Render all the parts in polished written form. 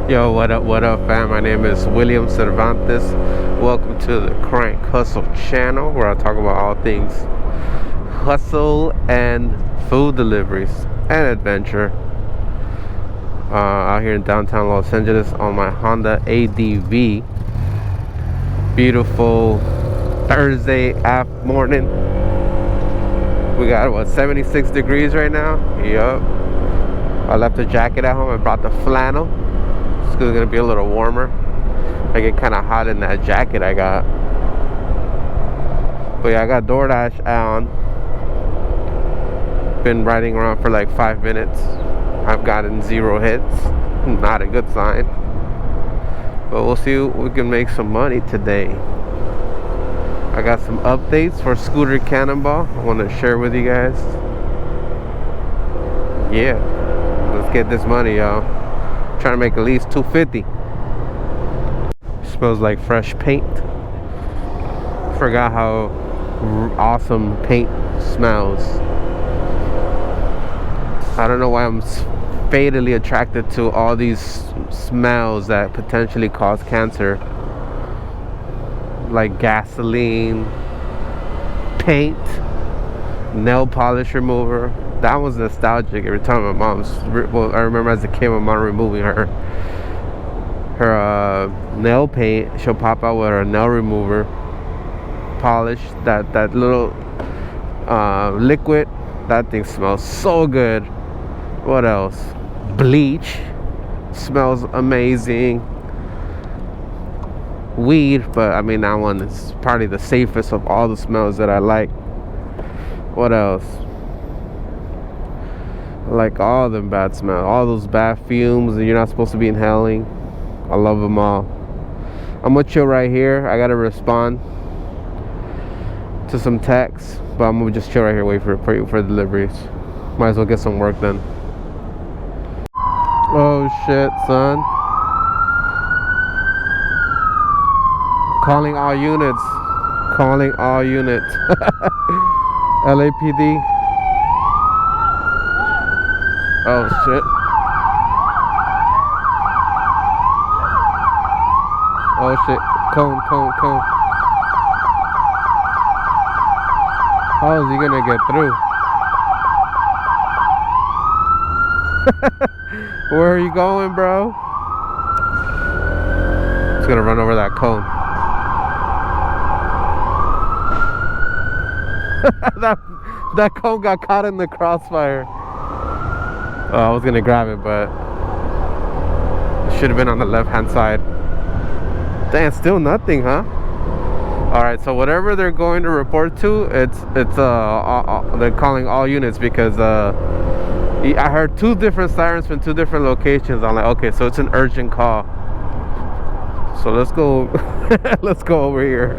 Yo, what up, fam? My name is William Cervantes. Welcome to the Crank Hustle channel, where I talk about all things hustle and food deliveries and adventure. Out here in downtown Los Angeles on my Honda ADV. Beautiful Thursday morning. We got what, 76 degrees right now? Yup. I left the jacket at home. I brought the flannel. It's gonna be a little warmer. I get kind of hot in that jacket I got. But yeah, I got DoorDash on. Been riding around for like 5 minutes. I've gotten 0 hits. Not a good sign. But we'll see if we can make some money today. I got some updates for scooter Cannonball I want to share with you guys. Yeah, let's get this money, y'all. Trying to make at least $250. Smells like fresh paint. Forgot how awesome paint smells. I don't know why I'm fatally attracted to all these smells that potentially cause cancer, like gasoline, paint, nail polish remover. That was nostalgic. Every time my mom's, well, I remember as a kid, my mom removing her nail paint. She'll pop out with her nail remover polish. That little liquid. That thing smells so good. What else? Bleach smells amazing. Weed, but I mean, that one is probably the safest of all the smells that I like. What else? I like all them bad smells, all those bad fumes that you're not supposed to be inhaling. I love them all. I'm gonna chill right here. I gotta respond to some texts, but I'm gonna just chill right here, wait for deliveries. Might as well get some work done. Oh shit, son. Calling all units. Calling all units. LAPD. Oh shit. Oh shit. Cone. How is he gonna get through? Where are you going, bro? He's gonna run over that cone. that cone got caught in the crossfire. Oh, I was gonna grab it, but it should have been on the left-hand side. Damn, still nothing, huh? All right, so whatever they're going to report to, it's they're calling all units because I heard 2 different sirens from 2 different locations. I'm like, okay, so it's an urgent call. So let's go. Let's go over here.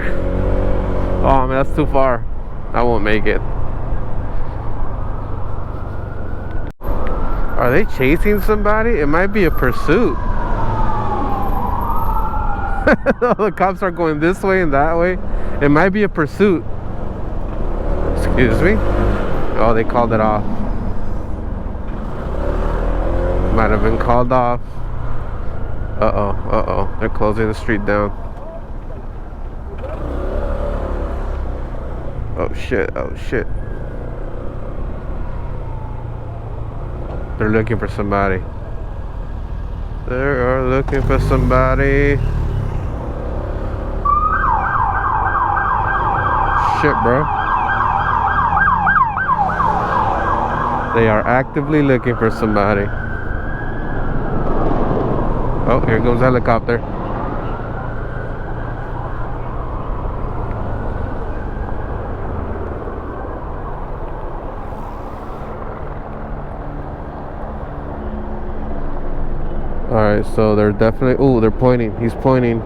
Oh man, that's too far. I won't make it. Are they chasing somebody? It might be a pursuit. The cops are going this way and that way. It might be a pursuit. Excuse me. Oh, they called it off. Might have been called off. Uh-oh. They're closing the street down. Oh shit. They're looking for somebody. They are looking for somebody. Shit, bro. They are actively looking for somebody. Oh, here goes the helicopter. Alright, so they're definitely... Oh, they're pointing. He's pointing.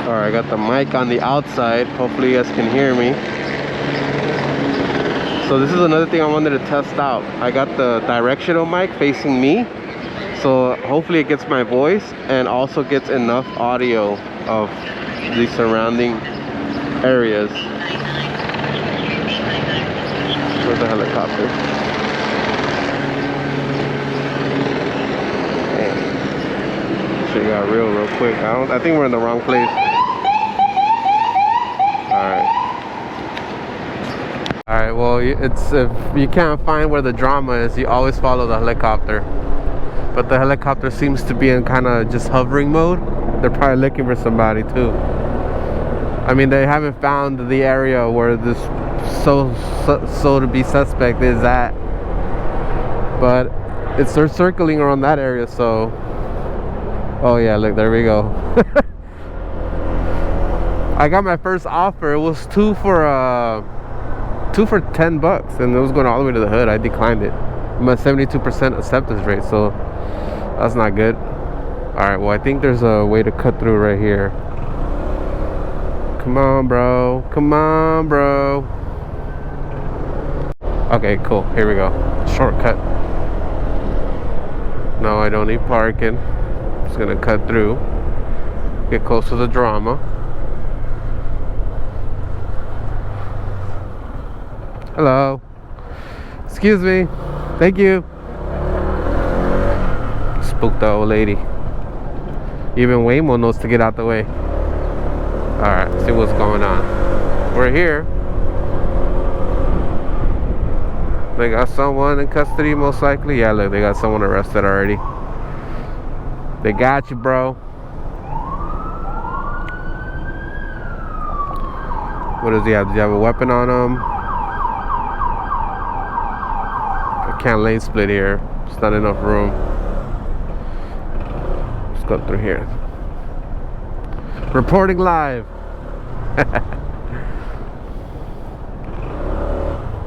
Alright, I got the mic on the outside. Hopefully you guys can hear me. So this is another thing I wanted to test out. I got the directional mic facing me. So hopefully it gets my voice and also gets enough audio of the surrounding areas. real quick. I think we're in the wrong place. Alright, well, it's if you can't find where the drama is, you always follow the helicopter. But the helicopter seems to be in kind of just hovering mode. They're probably looking for somebody too. I mean, they haven't found the area where this so to be suspect is at. But they're circling around that area, so. Oh yeah, look, there we go. I got my first offer. It was two for $10, and it was going all the way to the hood. I declined it. I'm at 72% acceptance rate, so that's not good. All right, well, I think there's a way to cut through right here. Come on, bro. Come on, bro. Okay, cool. Here we go. Shortcut. No, I don't need parking. Just gonna cut through. Get close to the drama. Hello. Excuse me. Thank you. Spooked the old lady. Even Waymo knows to get out the way. Alright, see what's going on. We're here. They got someone in custody, most likely. Yeah, look, they got someone arrested already. They got you, bro. What does he have? Does he have a weapon on him? I can't lane split here. There's not enough room. Let's go through here. Reporting live.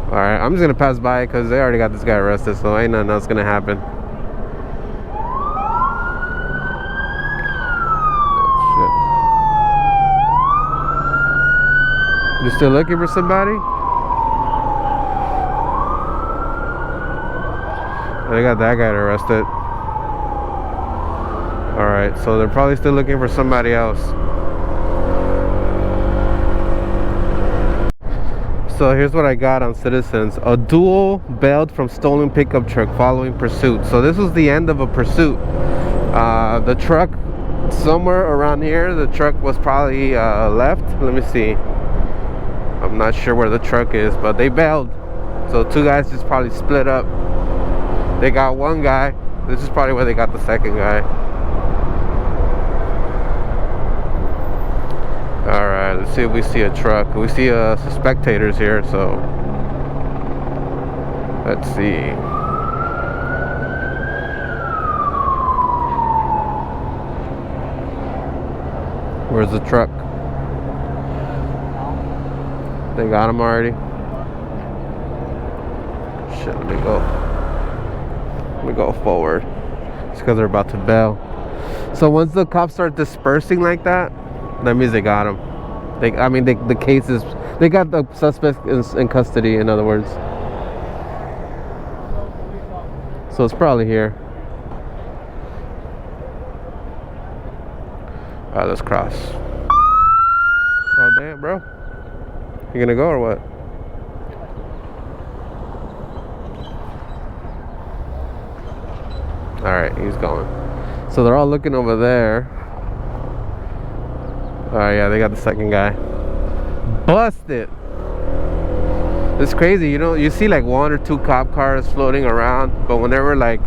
Alright, I'm just gonna pass by because they already got this guy arrested, so ain't nothing else gonna happen. Oh, shit. You still looking for somebody? They got that guy arrested. Alright, so they're probably still looking for somebody else. So here's what I got on Citizens. A duel bailed from stolen pickup truck following pursuit. So this was the end of a pursuit. The truck, somewhere around here, the truck was probably left. Let me see. I'm not sure where the truck is, but they bailed. So two guys just probably split up. They got one guy. This is probably where they got the second guy. Alright, let's see if we see a truck. We see spectators here, so let's see. Where's the truck? They got him already. Shit, let me go. Let me go forward. It's because they're about to bail. So once the cops start dispersing like that, that means they got him. The case is, they got the suspect in custody, in other words. So it's probably here. Alright, let's cross. Oh damn, bro. You gonna go or what? Alright, he's going. So they're all looking over there. Oh yeah, they got the second guy. Busted. It's crazy, you know, you see like one or two cop cars floating around, but whenever like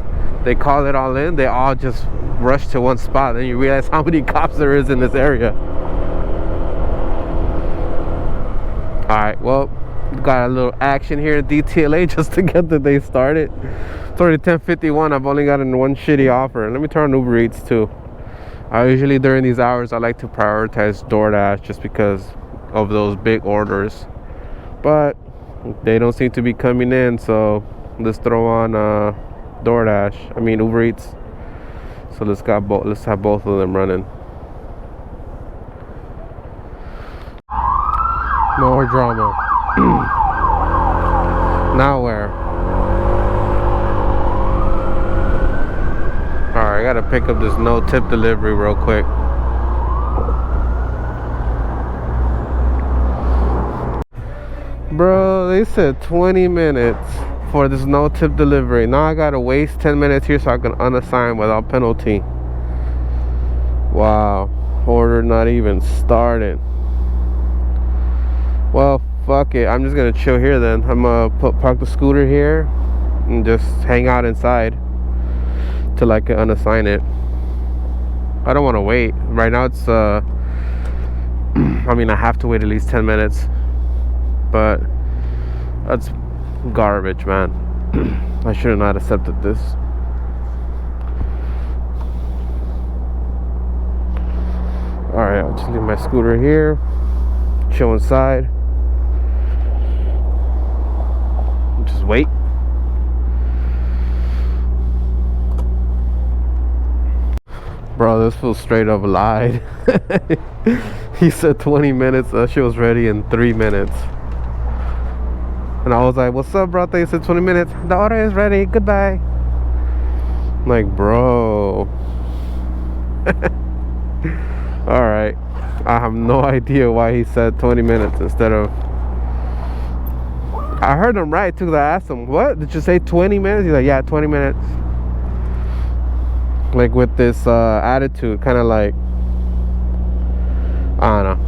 they call it all in, they all just rush to one spot, and you realize how many cops there is in this area. Alright, well, got a little action here at DTLA just to get the day started. It's already 10:51. I've only gotten one shitty offer. Let me turn on ubereats too. I usually during these hours I like to prioritize DoorDash just because of those big orders, but they don't seem to be coming in, so let's throw on DoorDash. I mean ubereats. So let's have both of them running. More drama. Now where? Alright, I gotta pick up this no tip delivery real quick. Bro, they said 20 minutes for this no tip delivery. Now I gotta waste 10 minutes here so I can unassign without penalty. Wow, order not even started. Well, fuck it, I'm just gonna chill here then. I'm gonna park the scooter here and just hang out inside till I can unassign it. I don't want to wait. Right now it's I mean, I have to wait at least 10 minutes, but that's garbage, man. I should have not accepted this. Alright, I'll just leave my scooter here, chill inside, just wait. Bro, this fool straight up lied. He said 20 minutes. That shit was ready in 3 minutes. And I was like, what's up, bro? They said 20 minutes. The order is ready. Goodbye. I'm like, bro. Alright. I have no idea why he said 20 minutes instead of... I heard him right too, because I asked him, what? Did you say 20 minutes? He's like, yeah, 20 minutes. Like with this attitude, kind of like, I don't know,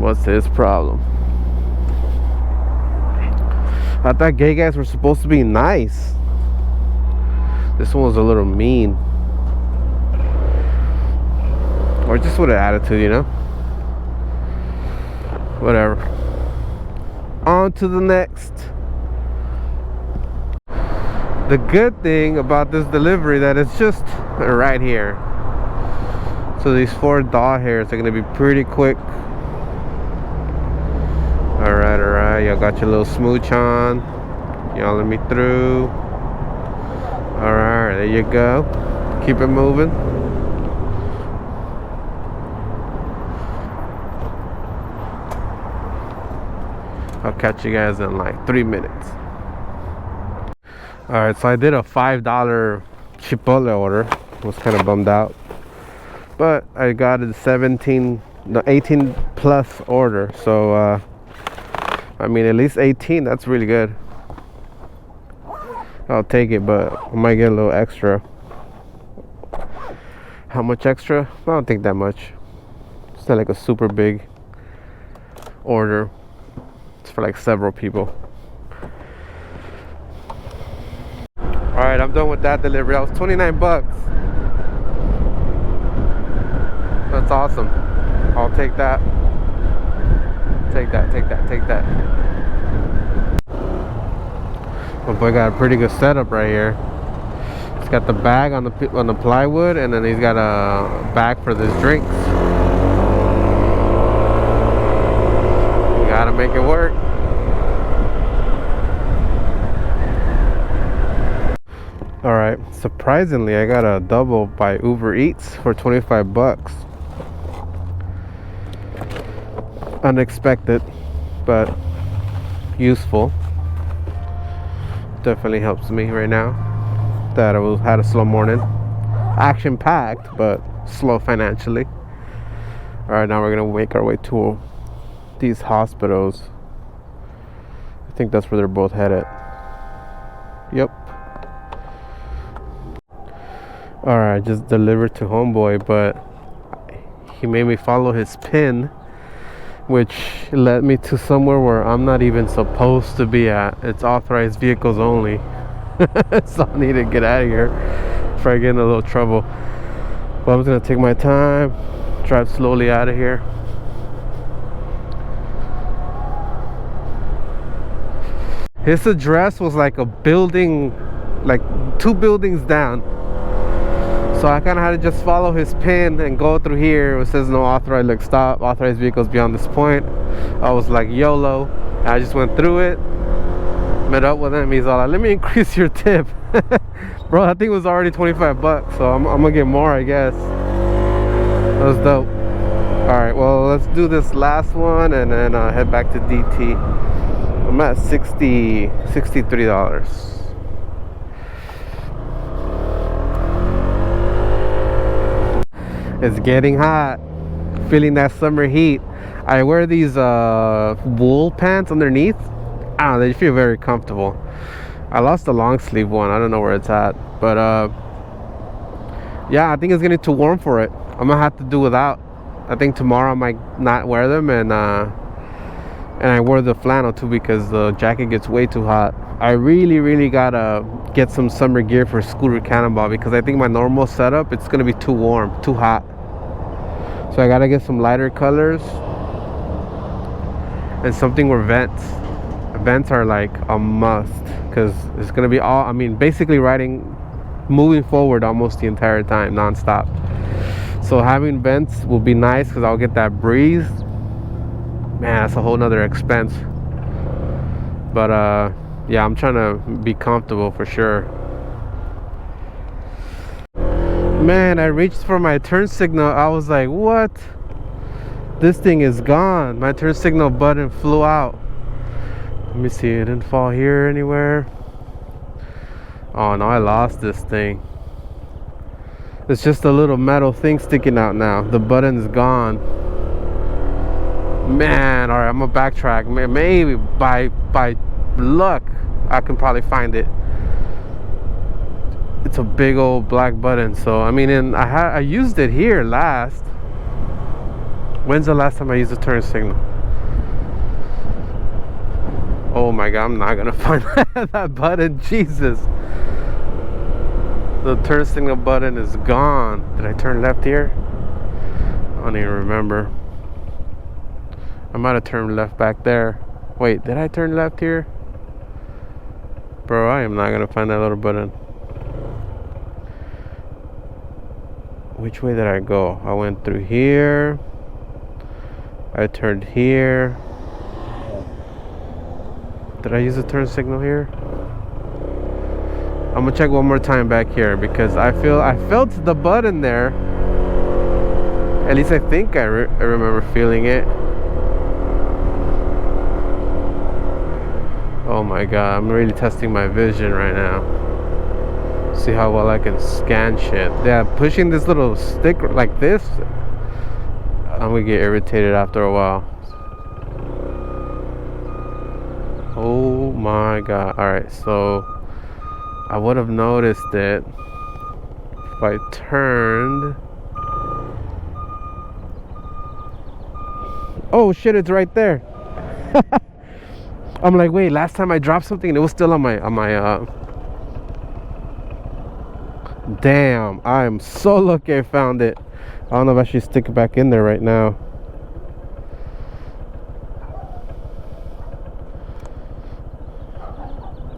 what's his problem? I thought gay guys were supposed to be nice. This one was a little mean, or just with an attitude, you know. Whatever. On to the next. The good thing about this delivery that it's just right here. So these 4 daw hairs are gonna be pretty quick. Alright, y'all got your little smooch on. Y'all let me through. Alright, there you go. Keep it moving. I'll catch you guys in like 3 minutes. Alright, so I did a $5 Chipotle order. Was kind of bummed out, but I got a 18 plus order, so I mean, at least 18, that's really good. I'll take it, but I might get a little extra. How much extra? I don't think that much. It's not like a super big order. It's for like several people. Alright, I'm done with that delivery. That was 29 bucks. That's awesome. I'll take that. Take that. My boy got a pretty good setup right here. He's got the bag on the plywood, and then he's got a bag for his drinks. You gotta make it work. Alright, surprisingly, I got a double by UbeReats for 25 bucks. Unexpected, but useful. Definitely helps me right now that I had a slow morning. Action packed, but slow financially. Alright, now we're gonna make our way to these hospitals. I think that's where they're both headed. Yep. Alright, just delivered to homeboy, but he made me follow his pin, which led me to somewhere where I'm not even supposed to be at. It's authorized vehicles only. So I need to get out of here before I get in a little trouble. But I'm just gonna take my time, drive slowly out of here. His address was like a building, like 2 buildings down. So I kind of had to just follow his pin and go through here. It says no authorized, like stop, authorized vehicles beyond this point. I was like YOLO. And I just went through it, met up with him. He's all like, let me increase your tip. Bro, I think it was already 25 bucks. So I'm gonna get more, I guess. That was dope. Alright, well, let's do this last one and then head back to DT. I'm at $63. It's getting hot. Feeling that summer heat. I wear these wool pants underneath. I don't know, they feel very comfortable. I lost the long sleeve one. I don't know where it's at, but yeah, I think it's getting too warm for it. I'm gonna have to do without. I think tomorrow I might not wear them, and I wear the flannel too because the jacket gets way too hot. I really gotta get some summer gear for Scooter Cannonball because I think my normal setup, it's gonna be too warm, too hot. So I gotta get some lighter colors and something where vents are like a must, because it's gonna be all, I mean, basically moving forward almost the entire time, non-stop. So having vents will be nice because I'll get that breeze. Man, that's a whole nother expense. But yeah, I'm trying to be comfortable for sure. Man, I reached for my turn signal. I was like, what? This thing is gone. My turn signal button flew out. Let me see, it didn't fall here anywhere. Oh no, I lost this thing. It's just a little metal thing sticking out now. The button's gone. Man, alright, I'm gonna backtrack. Maybe by luck I can probably find it. It's a big old black button. So I mean, I used it here last. When's the last time I used a turn signal? Oh my god, I'm not gonna find that button. Jesus, the turn signal button is gone. Did I turn left here? I don't even remember. I might have turned left back there. Wait, did I turn left here? Bro, I am not gonna find that little button. Which way did I go? I went through here. I turned here. Did I use a turn signal here? I'm gonna check one more time back here because I felt the button there. At least I think I remember feeling it. Oh my god, I'm really testing my vision right now. See how well I can scan shit. Yeah, pushing this little stick like this, I'm gonna get irritated after a while. Oh my god. Alright, so I would have noticed it if I turned. Oh shit, it's right there. I'm like, wait, last time I dropped something and it was still on my damn, I am so lucky I found it. I don't know if I should stick it back in there right now.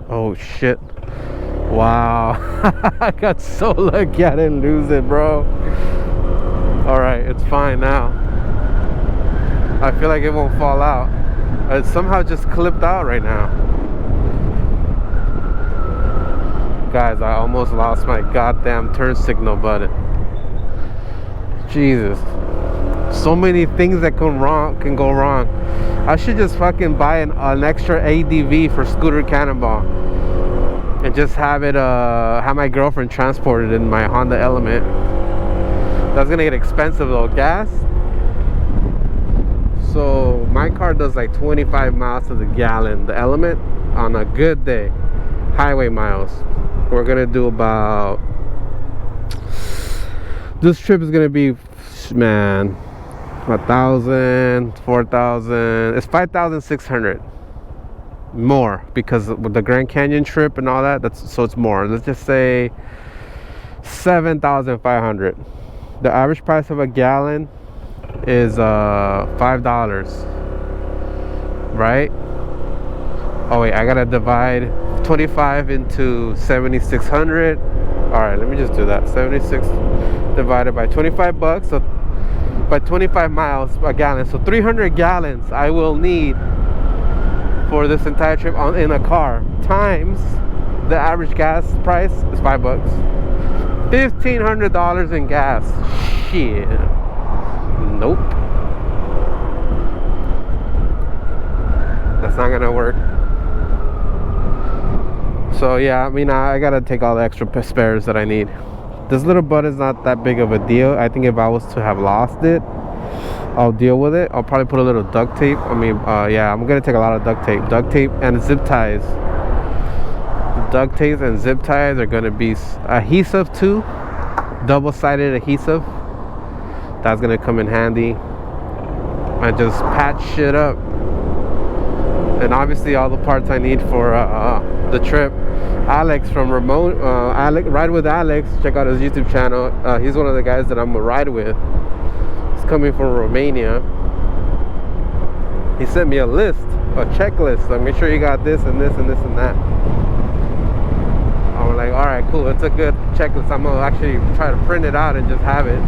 Oh shit. Wow. I got so lucky I didn't lose it, bro. Alright, it's fine now. I feel like it won't fall out. It somehow just clipped out right now. Guys, I almost lost my goddamn turn signal button. Jesus. So many things that can go wrong. I should just fucking buy an extra ADV for Scooter Cannonball and just have it have my girlfriend transport it in my Honda Element. That's gonna get expensive though. Gas. So my car does like 25 miles to the gallon, the Element, on a good day. Highway miles. We're gonna do about, this trip is gonna be, man, 1,000, 4,000. It's 5,600 more because with the Grand Canyon trip and all that, so it's more. Let's just say 7,500. The average price of a gallon is $5, right? Oh wait, I gotta divide 25 into 7,600. All right, let me just do that. 76 divided by 25 bucks, so by 25 miles a gallon. So 300 gallons I will need for this entire trip in a car, times the average gas price is $5. $1,500 in gas. Shit. Nope. That's not gonna work. So yeah, I mean, I gotta take all the extra spares that I need. This little button's not that big of a deal. I think if I was to have lost it, I'll deal with it. I'll probably put a little duct tape. I mean, yeah, I'm gonna take a lot of duct tape and zip ties. Duct tape and zip ties are gonna be adhesive too. double-sided adhesive. That's gonna come in handy. I just patch shit up. And obviously all the parts I need for the trip. Alex from Ride with Alex, check out his YouTube channel. He's one of the guys that I'm gonna ride with. He's coming from Romania. He sent me a list, a checklist. So make sure you got this and this and this and that. I'm like, all right, cool. It's a good checklist. I'm gonna actually try to print it out and just have it.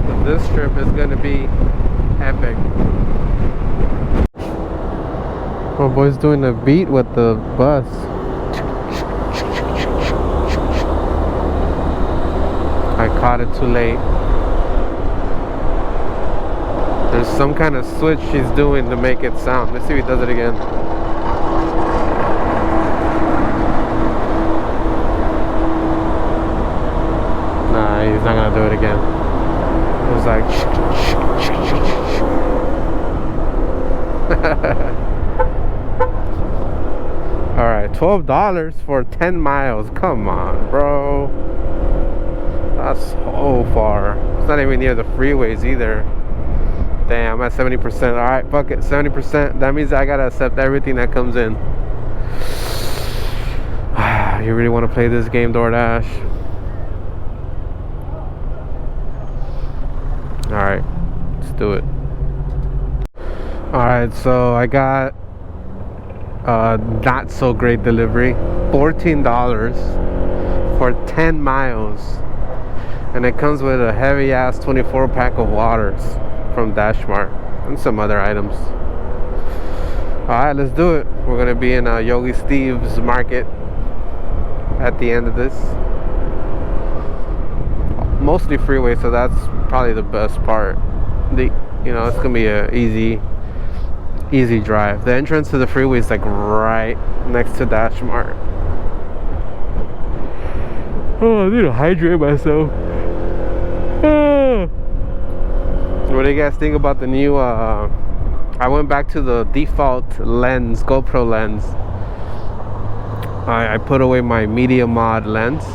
But this trip is gonna be epic. My boy's doing a beat with the bus. I caught it too late. There's some kind of switch she's doing to make it sound. Let's see if he does it again. Nah, he's not gonna do it again. It was like alright, $12 for 10 miles. Come on, bro. That's so far. It's not even near the freeways either. Damn, I'm at 70%. Alright, fuck it, 70%. That means I gotta accept everything that comes in. You really want to play this game, DoorDash? Alright, let's do it. Alright, so I got not so great delivery. $14 for 10 miles. And it comes with a heavy ass 24 pack of waters from Dashmart and some other items. Alright, let's do it. We're gonna be in Yogi Steve's market at the end of this. Mostly freeway, so that's probably the best part. It's gonna be a easy drive. The entrance to the freeway is like right next to Dashmart. Oh, I need to hydrate myself. What do you guys think about the new I went back to the default lens, GoPro lens. I put away my media mod lens.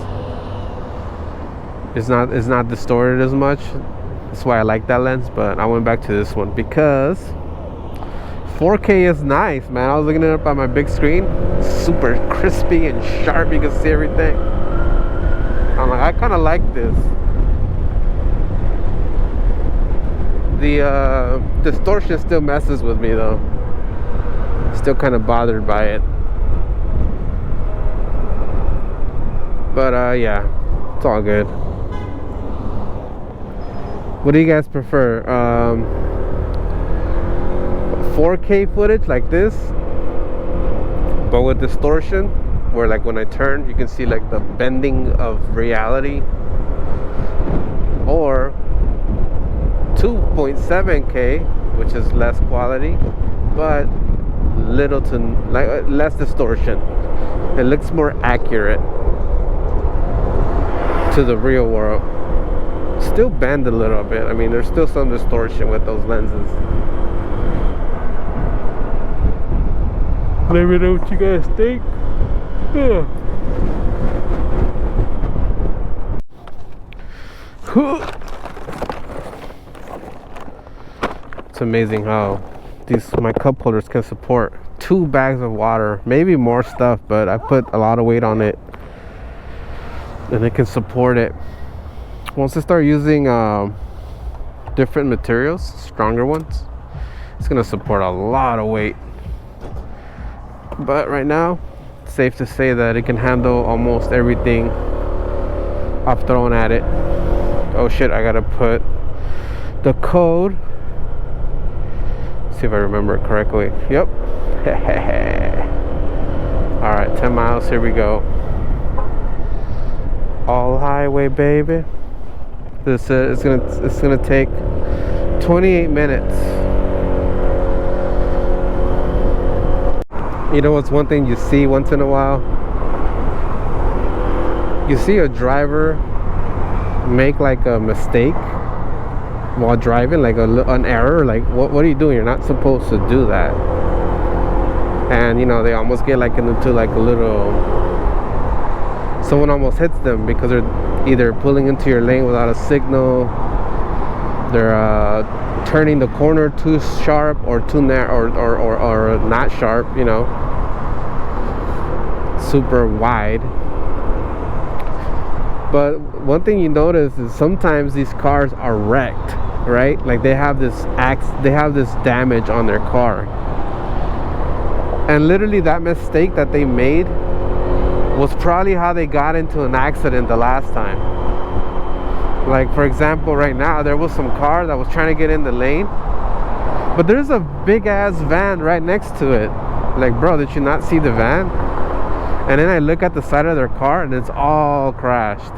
It's not distorted as much. That's why I like that lens, but I went back to this one because 4K is nice, man. I was looking it up on my big screen. Super crispy and sharp. You can see everything. I'm like, I kind of like this. The distortion still messes with me though. Still kind of bothered by it. But yeah, it's all good. What do you guys prefer? 4K footage like this, but with distortion, where like when I turn, you can see like the bending of reality, or 2.7K, which is less quality, but little to like less distortion. It looks more accurate to the real world. Still bend a little bit. I mean, there's still some distortion with those lenses. Let me know what you guys think. It's amazing how my cup holders can support 2 bags of water, maybe more stuff, but I put a lot of weight on it and it can support it. Once I start using different materials, stronger ones, it's gonna support a lot of weight. But right now, it's safe to say that it can handle almost everything I've thrown at it. Oh shit, I gotta put the code. See if I remember it correctly. Yep. Alright, 10 miles, here we go. All highway, baby. This it's gonna take 28 minutes. You know what's one thing you see once in a while? You see a driver make like a mistake while driving, like an error. Like, what are you doing? You're not supposed to do that. and you know, they almost get like into like a little, someone almost hits them because they're either pulling into your lane without a signal, they're turning the corner too sharp or too narrow, or not sharp, you know, super wide. But one thing you notice is sometimes these cars are wrecked, right? Like they have this damage on their car, and literally that mistake that they made was probably how they got into an accident the last time. Like for example, right now there was some car that was trying to get in the lane, but there's a big ass van right next to it. Like, bro, did you not see the van? And then I look at the side of their car and it's all crashed.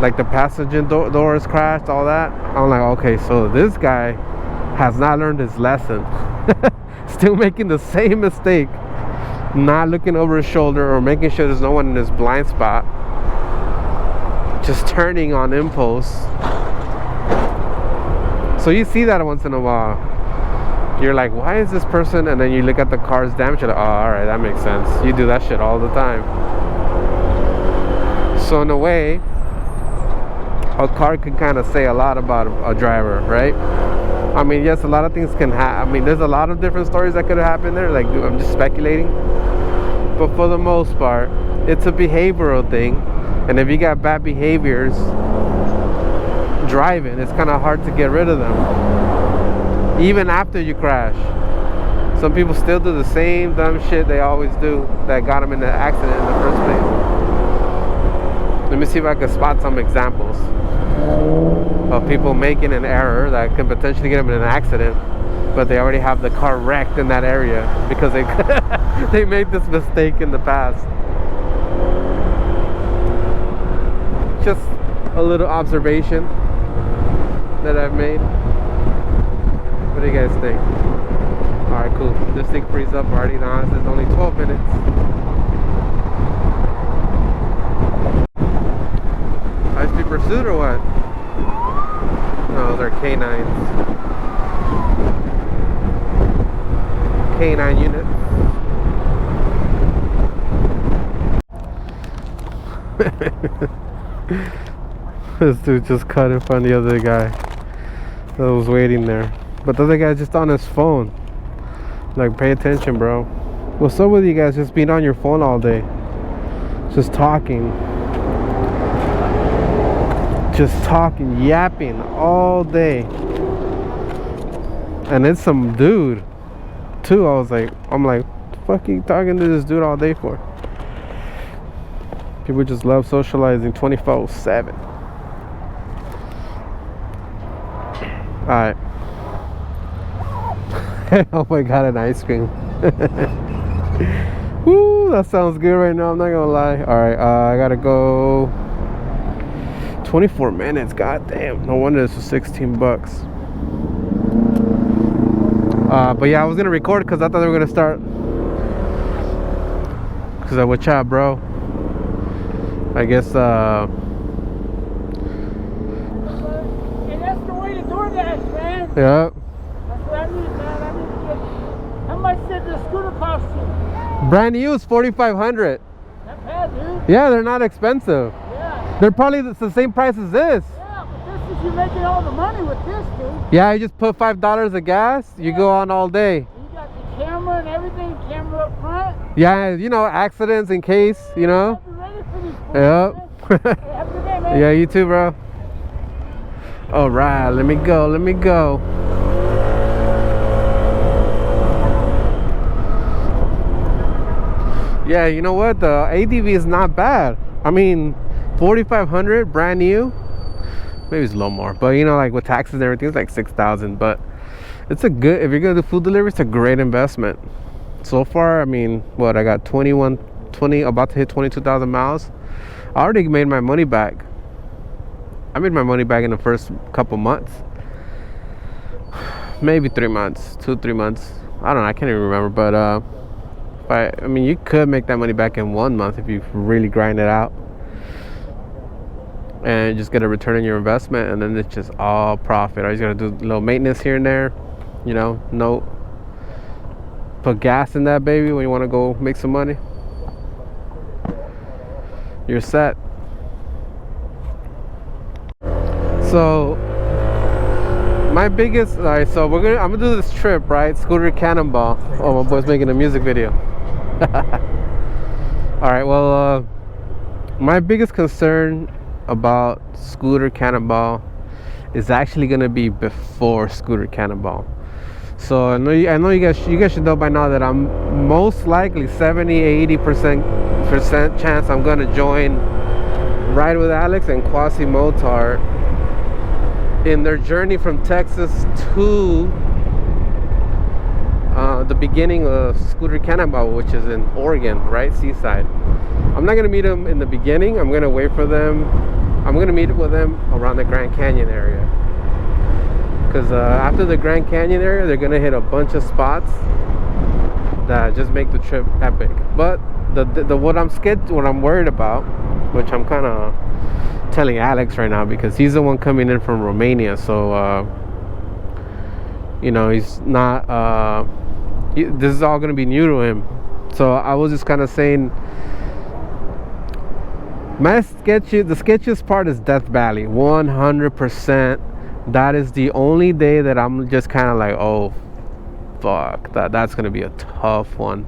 Like the passenger door is crashed, all that. I'm like, okay, so this guy has not learned his lesson. Still making the same mistake, not looking over his shoulder or making sure there's no one in his blind spot, just turning on impulse. So you see that once in a while. You're like, why is this person? And then you look at the car's damage, you're like, oh, alright, that makes sense. You do that shit all the time. So in a way, a car can kind of say a lot about a driver, right? I mean, yes, a lot of things can happen. I mean, there's a lot of different stories that could have happened there. Like, I'm just speculating. But for the most part, it's a behavioral thing. And if you got bad behaviors driving, it's kind of hard to get rid of them. Even after you crash, some people still do the same dumb shit they always do that got them in the accident in the first place. Let me see if I can spot some examples of people making an error that can potentially get them in an accident, but they already have the car wrecked in that area because they they made this mistake in the past. Just a little observation that I've made. What do you guys think? Alright, cool. This thing frees up already now. It says only 12 minutes. High speed pursuit or what? No, they're K9s. K9 units. This dude just cut in front of the other guy that was waiting there. But the other guy's just on his phone. Like, pay attention, bro. What's up with you guys just being on your phone all day? Just talking. Just talking, yapping all day. And it's some dude, too. I'm like, what the fuck are you talking to this dude all day for? People just love socializing 24/7. Alright. Oh my god, an ice cream. Woo, that sounds good right now, I'm not gonna lie. Alright, I gotta go. 24 minutes, god damn. No wonder this was 16 bucks. But yeah, I was gonna record because I thought they were gonna start. Cause what's up, bro? I guess Hey, that's the way to DoorDash, man. yeah. That's what I need, man. I need to get. How much did the scooter cost you? Brand new is $4,500. Not bad, dude. Yeah, they're not expensive. Yeah. They're probably the same price as this. Yeah, but this is you making all the money with this, dude. Yeah, you just put $5 of gas, you go on all day. You got the camera and everything, camera up front. Yeah, you know, accidents in case, you know. Be ready for these fools, Yep. man. Hey, have a good day, man. Yeah, you too, bro. All right, let me go. Yeah, you know what? The ADV is not bad. I mean, 4,500 brand new. Maybe it's a little more, but you know, like with taxes and everything, it's like 6,000. But it's a good, if you're gonna do food delivery, it's a great investment. So far, I mean, what, I got 20, about to hit 22,000 miles. I already made my money back. I made my money back in the first couple months. Maybe 3 months, 2-3 months. I don't know, I can't even remember. But I mean, you could make that money back in 1 month if you really grind it out and just get a return on your investment, and then it's just all profit. All you gotta do a little maintenance here and there, you know, no put gas in that baby when you want to go make some money, you're set. So my biggest, all right, so I'm gonna do this trip, right? Scooter Cannonball. Oh, my boy's making a music video. All right, well, my biggest concern about Scooter Cannonball is actually gonna be before Scooter Cannonball. So I know you guys should know by now that I'm most likely 70-80% chance I'm gonna join Ride with Alex and Quasi Motar in their journey from Texas to the beginning of Scooter Cannonball, which is in Oregon, right? Seaside. I'm not gonna meet them in the beginning. I'm gonna wait for them. I'm gonna meet with them around the Grand Canyon area, because after the Grand Canyon area, they're gonna hit a bunch of spots that just make the trip epic. But what I'm worried about, which I'm kind of telling Alex right now, because he's the one coming in from Romania, so you know, he's not this is all going to be new to him. So I was just kind of saying, the sketchiest part is Death Valley, 100%. That is the only day that I'm just kind of like, oh fuck, that's going to be a tough one.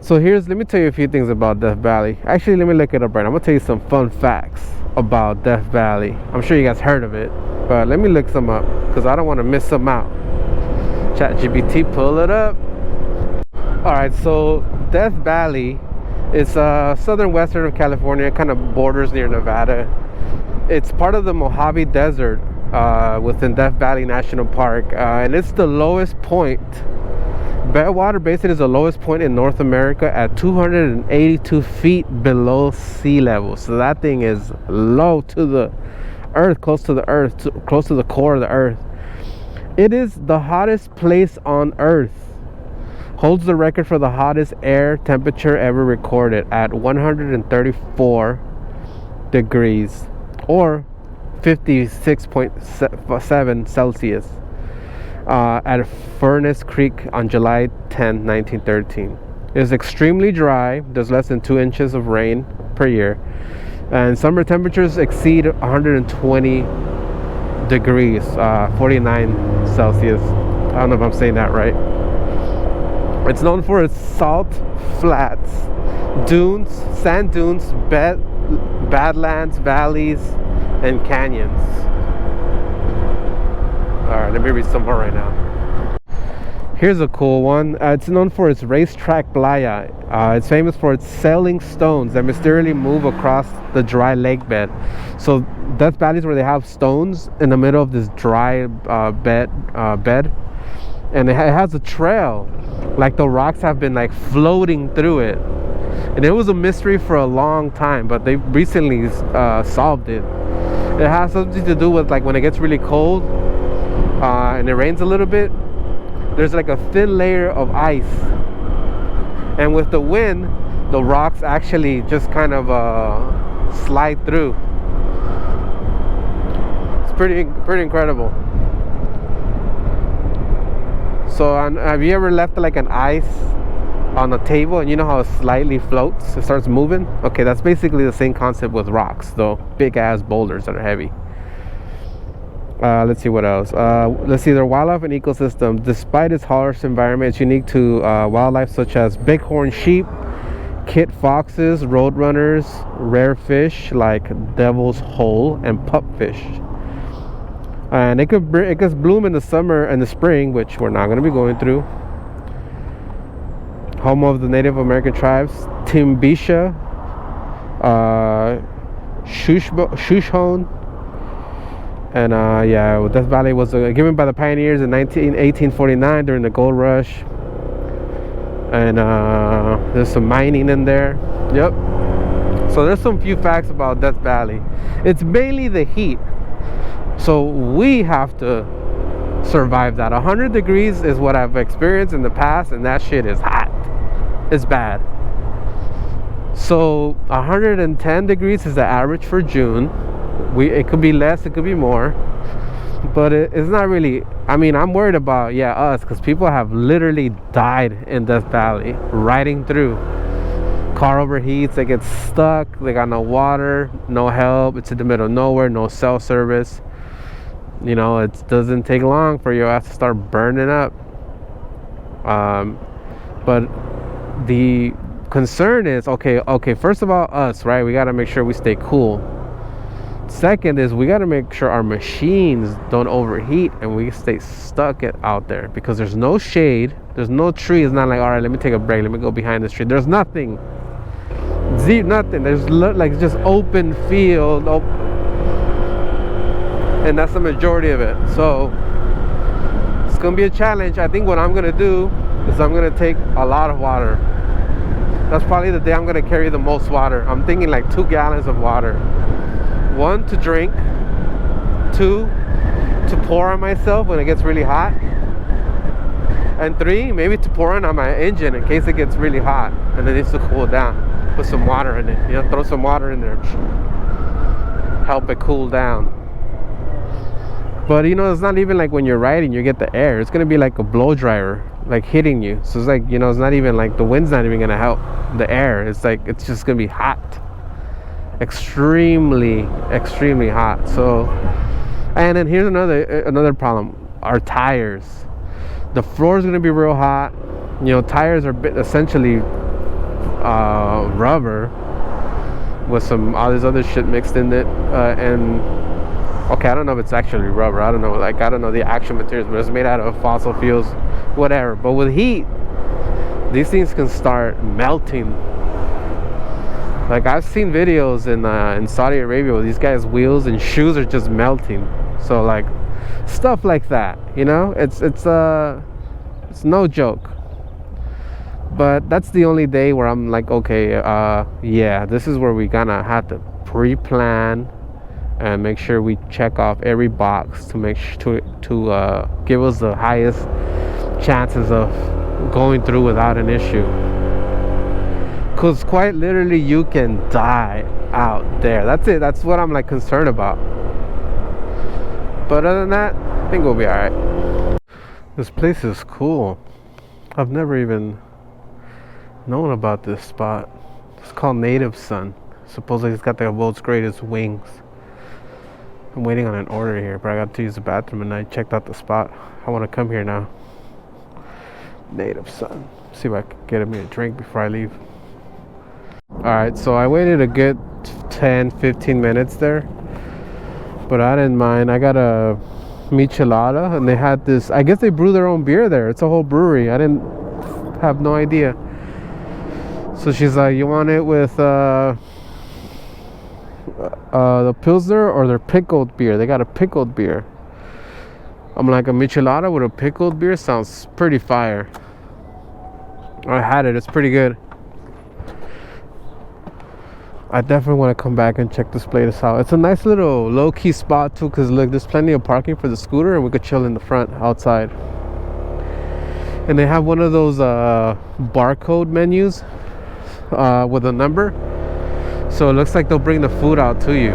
So let me tell you a few things about Death Valley. Actually, let me look it up right now. I'm gonna tell you some fun facts about Death Valley. I'm sure you guys heard of it, but let me look some up, because I don't want to miss some out. ChatGPT, pull it up. Alright, so Death Valley is southern western of California, kind of borders near Nevada. It's part of the Mojave Desert within Death Valley National Park, and it's the lowest point. Bedwater Basin is the lowest point in North America at 282 feet below sea level. So that thing is low to the earth, close to the earth, close to the core of the earth. It is the hottest place on earth. Holds the record for the hottest air temperature ever recorded at 134 degrees or 56.7 Celsius. At Furnace Creek on July 10, 1913. It is extremely dry. There's less than 2 inches of rain per year, and summer temperatures exceed 120 degrees, 49 Celsius. I don't know if I'm saying that right. It's known for its salt flats, dunes, sand dunes, badlands, valleys, and canyons. Alright, let me read some more right now. Here's a cool one. It's known for its racetrack playa. It's famous for its sailing stones that mysteriously move across the dry lake bed. So Death Valley is where they have stones in the middle of this dry bed, and it has a trail. Like the rocks have been like floating through it. And it was a mystery for a long time, but they recently solved it. It has something to do with like when it gets really cold, and it rains a little bit, there's like a thin layer of ice, and with the wind the rocks actually just kind of slide through. It's pretty incredible. So have you ever left like an ice on a table, and you know how it slightly floats, it starts moving? Okay, that's basically the same concept with rocks, though big ass boulders that are heavy. Let's see what else. Let's see, their wildlife and ecosystem. Despite its harsh environment, it's unique to wildlife such as bighorn sheep, kit foxes, roadrunners, rare fish like devil's hole, and pupfish. And it could bloom in the summer and the spring, which we're not going to be going through. Home of the Native American tribes, Timbisha, Shoshone. And yeah, Death Valley was given by the pioneers in 1849 during the gold rush. And there's some mining in there. Yep. So there's some few facts about Death Valley. It's mainly the heat. So we have to survive that. 100 degrees is what I've experienced in the past, and that shit is hot. It's bad. So 110 degrees is the average for June. It could be less, it could be more. But it's not really. I mean, I'm worried about us, because people have literally died in Death Valley riding through. Car overheats, they get stuck, they got no water, no help, it's in the middle of nowhere, no cell service. You know, it doesn't take long for your ass to start burning up. But the concern is, okay, first of all, us, right? We got to make sure we stay cool. Second is, we got to make sure our machines don't overheat and we stay stuck out there, because there's no shade, there's no tree. It's not like, all right, let me take a break, let me go behind this tree. There's nothing. Nothing. There's like just open field, and that's the majority of it. So it's gonna be a challenge. I think what I'm gonna do is I'm gonna take a lot of water. That's probably the day I'm gonna carry the most water. I'm thinking like 2 gallons of water. 1 to drink, 2 to pour on myself when it gets really hot, and 3 maybe to pour on my engine in case it gets really hot and it needs to cool down. Put some water in it, you know, throw some water in there, help it cool down. But you know, it's not even like when you're riding you get the air. It's gonna be like a blow dryer, like hitting you. So it's like, you know, it's not even like the wind's not even gonna help the air. It's like, it's just gonna be hot, extremely hot. So, and then here's another problem: our tires. The floor is gonna be real hot. You know, tires are essentially rubber with some all this other shit mixed in it, and okay, I don't know if it's actually rubber. I don't know the actual materials, but it's made out of fossil fuels, whatever. But with heat, these things can start melting. Like, I've seen videos in Saudi Arabia where these guys' wheels and shoes are just melting. So like stuff like that, you know, it's no joke. But that's the only day where I'm like, okay, this is where we gonna have to pre-plan and make sure we check off every box to make sure to give us the highest chances of going through without an issue. Because quite literally, you can die out there. That's it. That's what I'm like concerned about. But other than that, I think we'll be alright. This place is cool. I've never even known about this spot. It's called Native Sun. Supposedly it's got the world's greatest wings. I'm waiting on an order here, but I got to use the bathroom and I checked out the spot. I want to come here now. Native Sun. See if I can get me a drink before I leave. Alright, so I waited a good 10-15 minutes there, but I didn't mind. I got a michelada, and they had this, I guess they brew their own beer there. It's a whole brewery. I didn't have no idea. So she's like, you want it with the Pilsner or their pickled beer? They got a pickled beer. I'm like, a michelada with a pickled beer sounds pretty fire. I had it. It's pretty good. I definitely want to come back and check this place out. It's a nice little low-key spot too, because look, there's plenty of parking for the scooter and we could chill in the front outside. And they have one of those barcode menus with a number, so it looks like they'll bring the food out to you.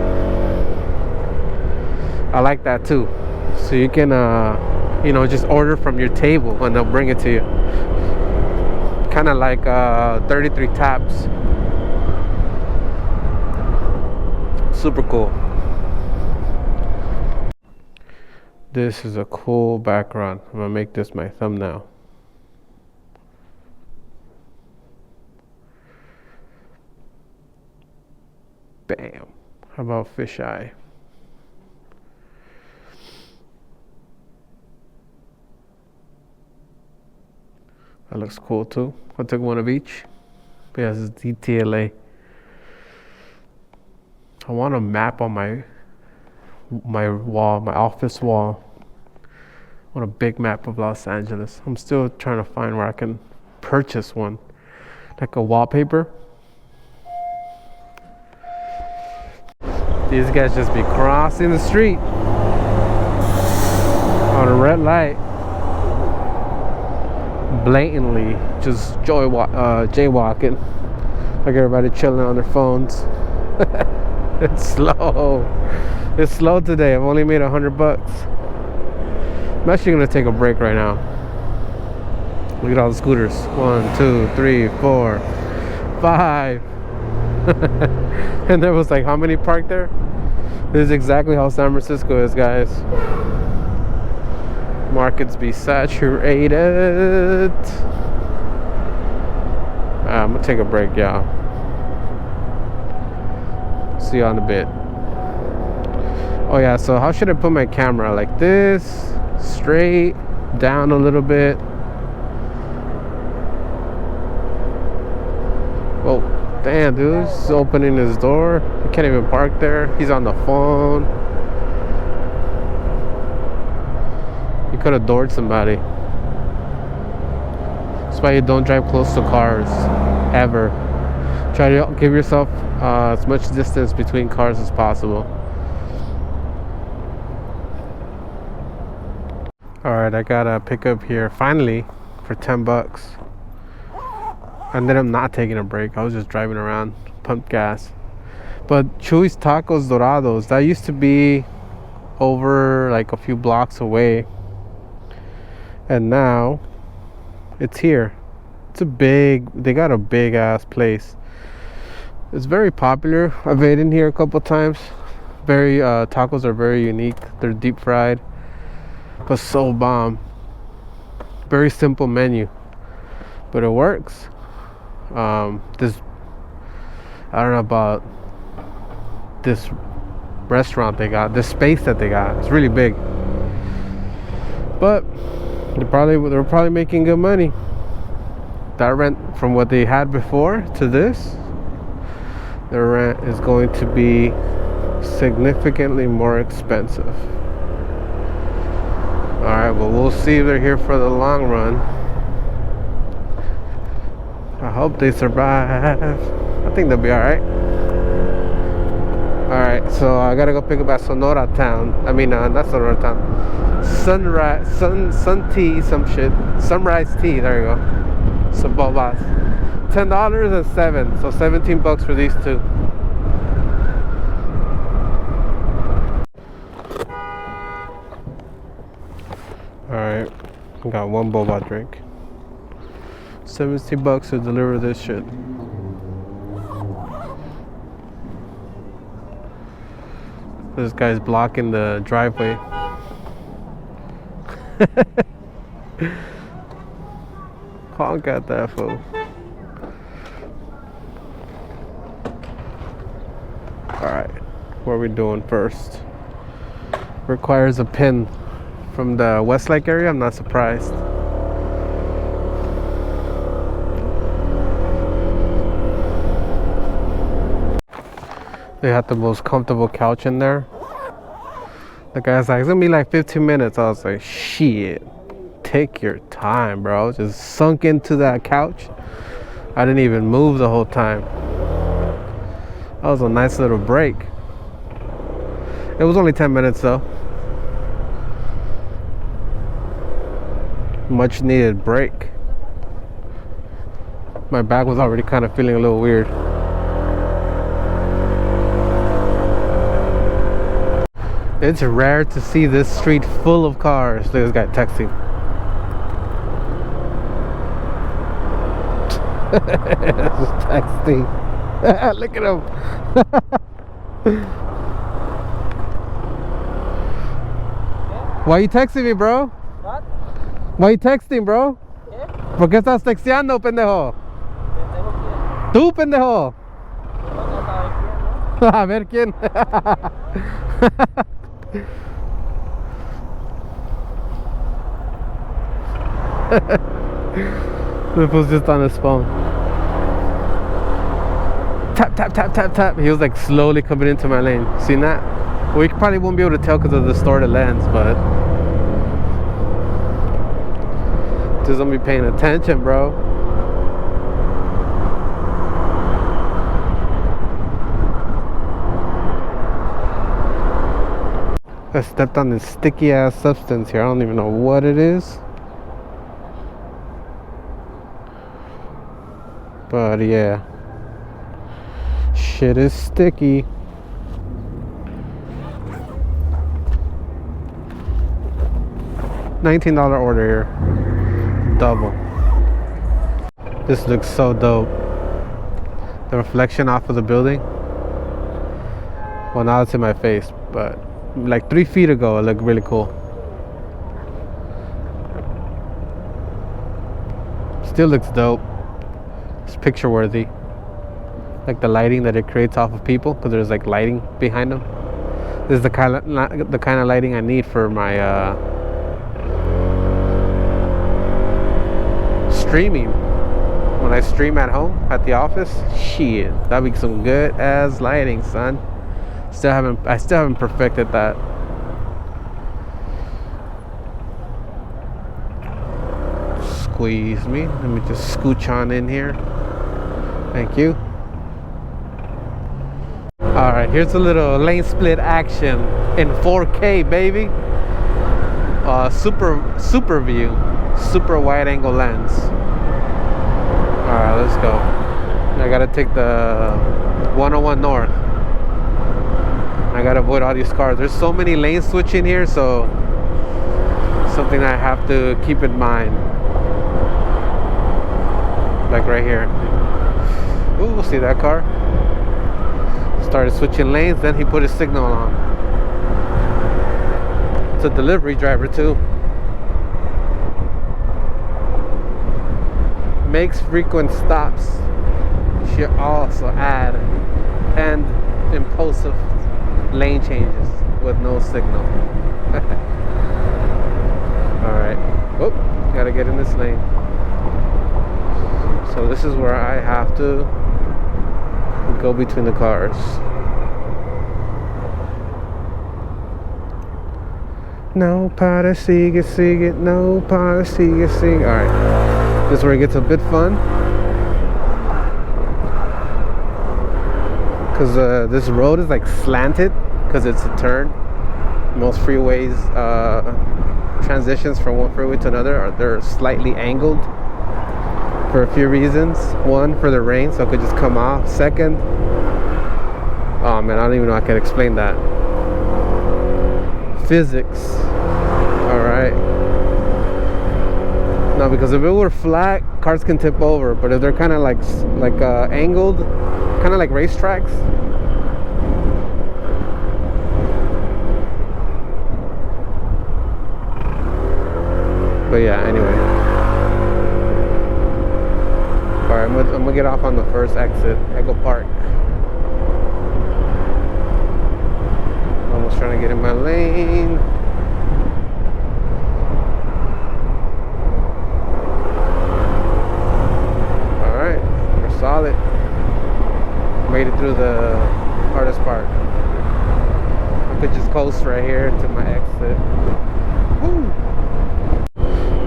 I like that too. So you can you know, just order from your table and they'll bring it to you. Kind of like 33 Taps. Super cool. This is a cool background. I'm gonna make this my thumbnail. Bam. How about fisheye? That looks cool too. I took one of each. Yeah, this is DTLA. I want a map on my wall, my office wall. I want a big map of Los Angeles. I'm still trying to find where I can purchase one, like a wallpaper. These guys just be crossing the street on a red light, blatantly just jaywalking, like everybody chilling on their phones. It's slow. It's slow today. I've only made $100. I'm actually gonna take a break right now. Look at all the scooters. 1, 2, 3, 4, 5. And there was like how many parked there? This is exactly how San Francisco is, guys. Markets be saturated. I'm gonna take a break, y'all. See you in a bit. Oh yeah, so how should I put my camera? Like this, straight, down a little bit. Oh, damn, dude, he's opening his door. He can't even park there. He's on the phone. He could have doored somebody. That's why you don't drive close to cars, ever. Try to give yourself as much distance between cars as possible. Alright, I got a pickup here finally for 10 bucks. I ended up not taking a break. I was just driving around, pumped gas. But Chuy's Tacos Dorados, that used to be over like a few blocks away. And now it's here. They got a big ass place. It's very popular. I've eaten here a couple times. Tacos are very unique. They're deep fried, but so bomb. Very simple menu, but it works. I don't know about this restaurant they got, this space that they got. It's really big, but they're probably making good money. That rent from what they had before to this, their rent is going to be significantly more expensive. Alright, well, we'll see if they're here for the long run. I hope they survive. I think they'll be alright. Alright, so I gotta go pick up at Sonora Town. I mean, not Sonora Town. Sun Tea, some shit. Sunrise Tea, there you go. Some bobas. $10 and 7, so 17 bucks for these two. Alright, I got one boba drink. 17 bucks to deliver this shit. This guy's blocking the driveway. Honk at that fool. Alright, what are we doing first? Requires a pin from the Westlake area. I'm not surprised. They had the most comfortable couch in there. The guy's like, it's gonna be like 15 minutes. I was like, shit, take your time, bro. Just sunk into that couch. I didn't even move the whole time. That was a nice little break. It was only 10 minutes though. Much needed break. My back was already kind of feeling a little weird. It's rare to see this street full of cars. Look at this guy texting. Texting. Look at him. Why you texting me, bro? What? Why you texting, bro? ¿Qué? ¿Por qué estás texteando, pendejo? ¿Pendejo quién? Tú, pendejo. ¿Dónde estaba A ver quién. This was just on his phone. Tap, tap, tap, tap, tap. He was like slowly coming into my lane. Seen that? Well, you probably won't be able to tell because of the distorted lens, but just don't be paying attention, bro. I stepped on this sticky ass substance here. I don't even know what it is. But yeah, shit is sticky. $19 order here. Double. This looks so dope. The reflection off of the building. Well, now it's in my face, but like 3 feet ago it looked really cool. Still looks dope. It's picture worthy. Like the lighting that it creates off of people, because there's like lighting behind them. This is the kind of lighting I need for my streaming. When I stream at home, at the office, shit, that'd be some good ass lighting, son. I still haven't perfected that. Squeeze me. Let me just scooch on in here. Thank you. All right, here's a little lane split action in 4K, baby. Super view, super wide angle lens. All right, let's go. I gotta take the 101 north. I gotta avoid all these cars. There's so many lane switching here, so something I have to keep in mind. Like right here. Ooh, see that car? Started switching lanes, then he put his signal on. It's a delivery driver too. Makes frequent stops. Should also add and impulsive lane changes with no signal. Alright. Oh, gotta get in this lane. So this is where I have to go between the cars. No para sigue, sigue, no para sigue, sigue. Alright. This is where it gets a bit fun. Because this road is like slanted because it's a turn. Most freeways transitions from one freeway to another they're slightly angled for a few reasons. One, for the rain, so it could just come off. Second, oh man, I don't even know I can explain that. Physics. Alright. No, because if it were flat, cars can tip over, but if they're kind of like angled, kind of like racetracks. But yeah, anyway. Alright, I'm gonna get off on the first exit, Echo Park. Almost trying to get in my lane. Alright, we're solid. Made it through the hardest part. I could just coast right here to my exit. Woo!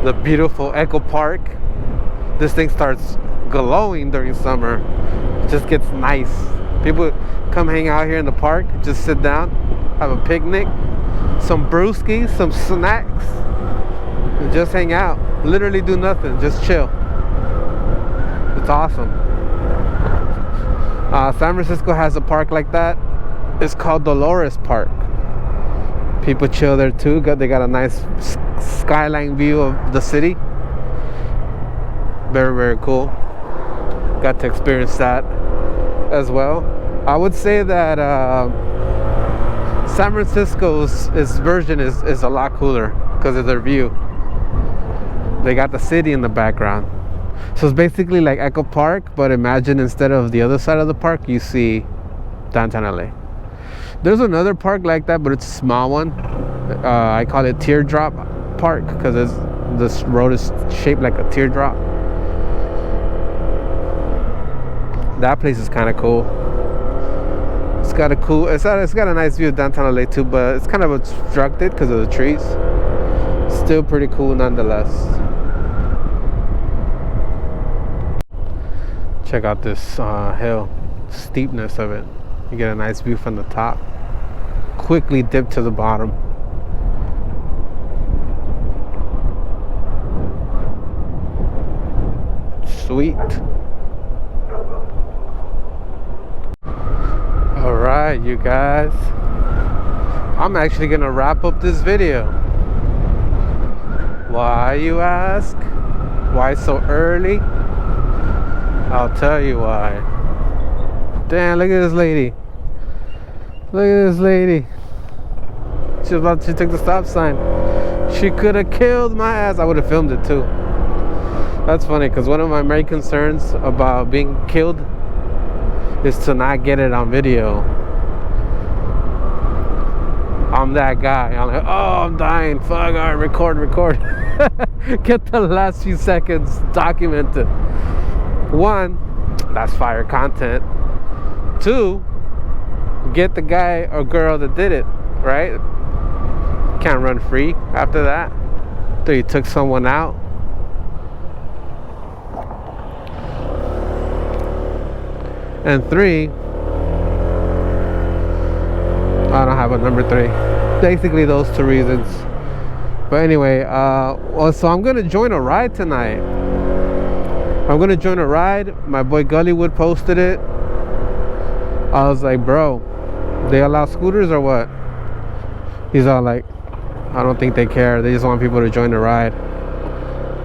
The beautiful Echo Park. This thing starts glowing during summer. It just gets nice. People come hang out here in the park, just sit down, have a picnic, some brewskis, some snacks, and just hang out. Literally do nothing, just chill. It's awesome. San Francisco has a park like that. It's called Dolores Park. People chill there too. They got a nice skyline view of the city. Very, very cool. Got to experience that as well. I would say that San Francisco's version is a lot cooler because of their view. They got the city in the background. So it's basically like Echo Park, but imagine instead of the other side of the park, you see downtown LA. There's another park like that, but it's a small one. I call it Teardrop Park because this road is shaped like a teardrop. That place is kind of cool. It's got a nice view of downtown LA too, but it's kind of obstructed because of the trees. Still pretty cool nonetheless. Check out this hill, steepness of it. You get a nice view from the top. Quickly dip to the bottom. Sweet. Alright, you guys. I'm actually gonna wrap up this video. Why, you ask? Why so early? I'll tell you why. Damn, look at this lady. Look at this lady. She took the stop sign. She could have killed my ass. I would have filmed it too. That's funny, because one of my main concerns about being killed is to not get it on video. I'm that guy. I'm like, oh, I'm dying. Fuck, all right, record. Get the last few seconds documented. One, that's fire content. Two, get the guy or girl that did it, right? Can't run free after that. Three, took someone out. And three, I don't have a number three. Basically those two reasons. But anyway, well, so I'm gonna join a ride tonight. I'm gonna join a ride. My boy Gullywood posted it. I was like, bro, they allow scooters or what? He's all like, I don't think they care. They just want people to join the ride.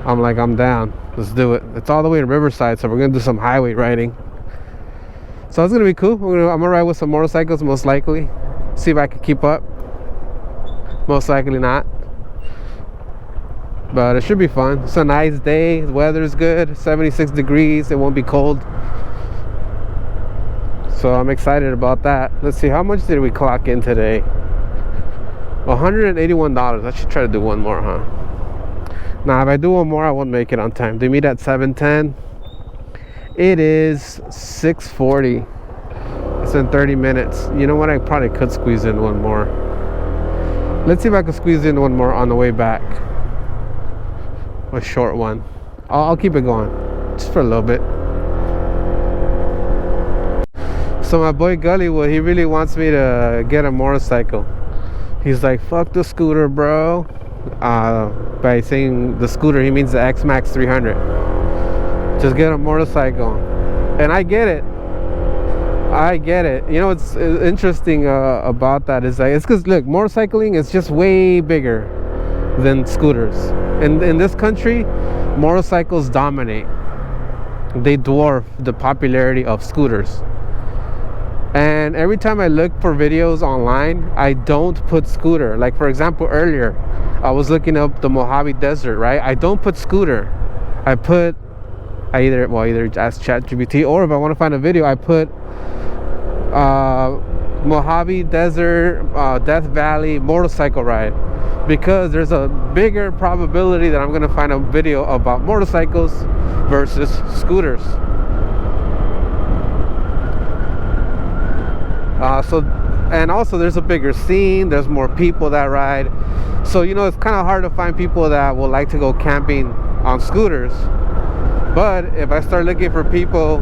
I'm like, I'm down. Let's do it. It's all the way in Riverside, so we're gonna do some highway riding. So it's gonna be cool. I'm gonna ride with some motorcycles, most likely. See if I can keep up. Most likely not. But it should be fun. It's a nice day. The weather's good. 76 degrees. It won't be cold. So I'm excited about that. Let's see, how much did we clock in today? $181. I should try to do one more, huh? Nah, if I do one more, I won't make it on time. They meet at 7:10. It is 6:40. It's in 30 minutes. You know what? I probably could squeeze in one more. Let's see if I can squeeze in one more on the way back. A short one. I'll keep it going just for a little bit. So my boy Gullywood, he really wants me to get a motorcycle. He's like, fuck the scooter, bro. By saying the scooter, he means the X-Max 300. Just get a motorcycle. And I get it. You know what's interesting about that is like, it's because look, motorcycling is just way bigger than scooters. In this country, motorcycles dominate. They dwarf the popularity of scooters. And every time I look for videos online, I don't put scooter. Like for example, earlier I was looking up the Mojave Desert, right? I don't put scooter. I either ask ChatGPT, or if I want to find a video, I put Mojave Desert Death Valley motorcycle ride, because there's a bigger probability that I'm gonna find a video about motorcycles versus scooters. And also there's a bigger scene, there's more people that ride, so you know it's kind of hard to find people that will like to go camping on scooters. But if I start looking for people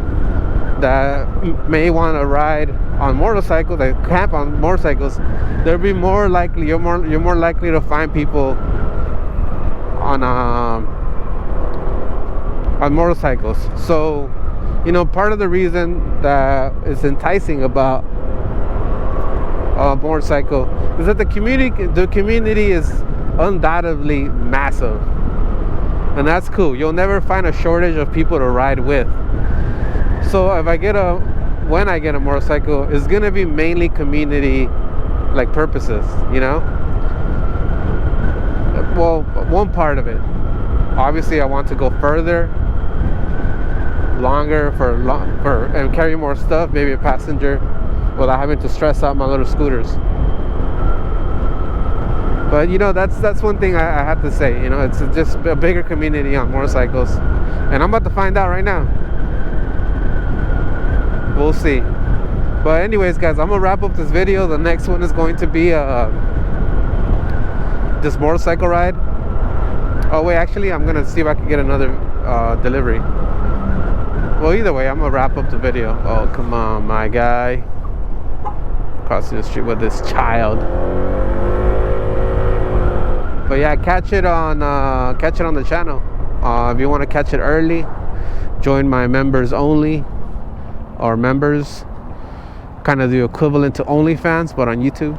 that may want to ride on motorcycles, that camp on motorcycles, you're more likely to find people on motorcycles. So you know, part of the reason that is enticing about motorcycle is that the community is undoubtedly massive, and that's cool. You'll never find a shortage of people to ride with. So if when I get a motorcycle, it's gonna be mainly community like purposes, you know. Well, one part of it, obviously I want to go further, longer and carry more stuff, maybe a passenger, without having to stress out my little scooters. But you know, that's one thing I have to say. You know, it's just a bigger community on motorcycles, and I'm about to find out right now. We'll see. But anyways, guys, I'm gonna wrap up this video. The next one is going to be this motorcycle ride. Oh wait, actually, I'm gonna see if I can get another delivery. Well, either way, I'm gonna wrap up the video. Oh, come on, my guy. Crossing the street with this child. But yeah, catch it on the channel. If you want to catch it early, join my members only, or members, kind of the equivalent to OnlyFans, but on YouTube.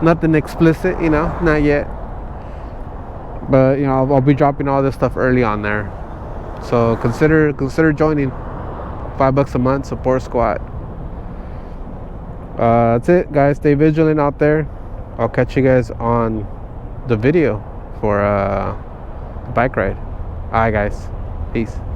Nothing explicit, you know, not yet. But you know, I'll be dropping all this stuff early on there, so consider joining. $5 a month, support squad. That's it, guys. Stay vigilant out there. I'll catch you guys on the video for the bike ride. Alright, guys. Peace.